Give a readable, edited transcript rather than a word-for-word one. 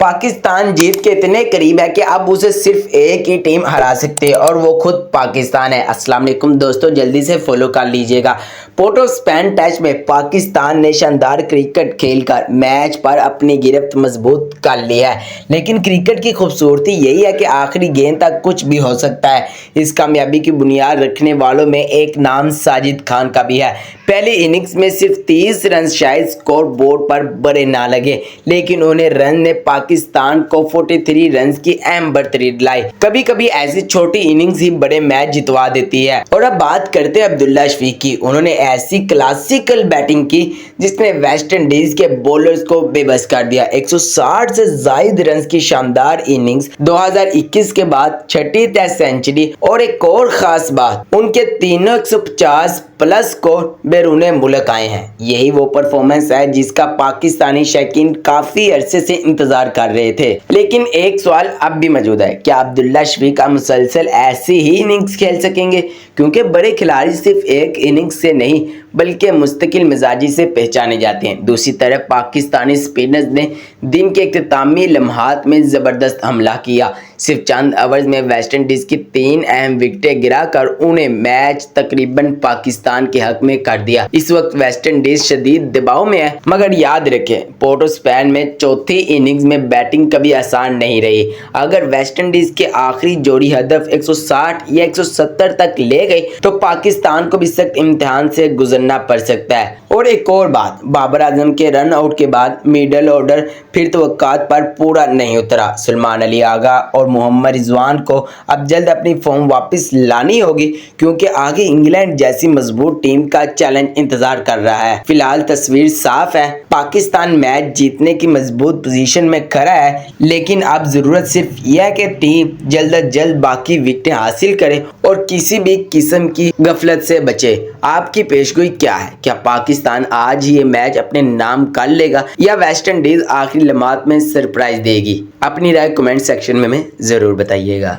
पाकिस्तान जीत के इतने करीब है कि अब उसे सिर्फ एक ही टीम हरा सकती है और वो खुद पाकिस्तान है। अस्सलाम वालेकुम दोस्तों, जल्दी से फॉलो कर लीजिएगा। पोर्ट ऑफ स्पेन टेस्ट में पाकिस्तान ने शानदार क्रिकेट खेलकर मैच पर अपनी गिरफ्त मजबूत कर लिया है, लेकिन क्रिकेट की खूबसूरती यही है कि आखिरी गेंद तक कुछ भी हो सकता है। इस कामयाबी की बुनियाद रखने वालों में एक नाम साजिद खान का भी है। पहली इनिंग्स में सिर्फ 30 रन शायद स्कोर बोर्ड पर बड़े ना लगे, लेकिन उन्हें रन ने पाकिस्तान को 43 रन की अहम बढ़तरी दिलाई। कभी कभी ऐसी छोटी इनिंग्स ही बड़े मैच जितवा देती है। और अब बात करते हैं अब्दुल्ला शफीक की। उन्होंने ऐसी क्लासिकल बैटिंग की जिसने वेस्ट इंडीज के बॉलर्स को बेबस कर दिया। 160 से ज्यादा रन की शानदार इनिंग्स, 2021 के बाद छठी टेस्ट सेंचुरी और एक और खास बात, उनके तीनों 150 प्लस स्कोर बैरूने मुल्क आए हैं। यही वो परफॉर्मेंस है जिसका पाकिस्तानी शौकीन काफी अरसे से इंतजार कर रहे थे। लेकिन एक सवाल अब भी मौजूद है, क्या अब्दुल्ला शफीक का मुसलसल ऐसी ही इनिंग्स खेल सकेंगे? क्योंकि बड़े खिलाड़ी सिर्फ एक इनिंग्स से नहीं बल्कि मुस्तकिल मिजाजी से पहचाने जाते हैं। दूसरी तरफ पाकिस्तानी स्पिनर्स ने दिन के इख्तितामी लम्हात में जबरदस्त हमला किया। सिर्फ चंद ओवर्स में वेस्ट इंडीज की 3 अहम विकेटें गिराकर उन्हें मैच तकरीबन पाकिस्तान के हक में कर दिया। इस वक्त वेस्ट इंडीज शदीद दबाव में है, मगर याद रखें पोर्ट ऑफ स्पेन में चौथी इनिंग्स में बैटिंग कभी आसान नहीं रही। अगर वेस्ट इंडीज के आखिरी जोड़ी हदफ 160 या 170 तक ले गई तो पाकिस्तान को भी सख्त इम्तिहान से गुजरना पड़ सकता है। और एक और बात, बाबर आजम के रन आउट के बाद मिडल ऑर्डर फिर तवक्कात पर पूरा नहीं उतरा। सलमान अली आगा और मोहम्मद रिजवान को अब जल्द अपनी फॉर्म वापस लानी होगी, क्योंकि आगे इंग्लैंड जैसी मजबूत टीम का चैलेंज इंतजार कर रहा है। फिलहाल तस्वीर साफ है, पाकिस्तान मैच जीतने की मजबूत पोजीशन में खड़ा है, लेकिन अब जरूरत सिर्फ यह है कि टीम जल्द अज जल्द बाकी विकेटें हासिल करे और किसी भी किस्म की गफलत से बचे। आपकी पेशगोई क्या है? क्या पाकिस्तान आज ही ये मैच अपने नाम कर लेगा या वेस्ट इंडीज आखिरी लम्हात में सरप्राइज देगी? अपनी राय कमेंट सेक्शन में जरूर बताइएगा।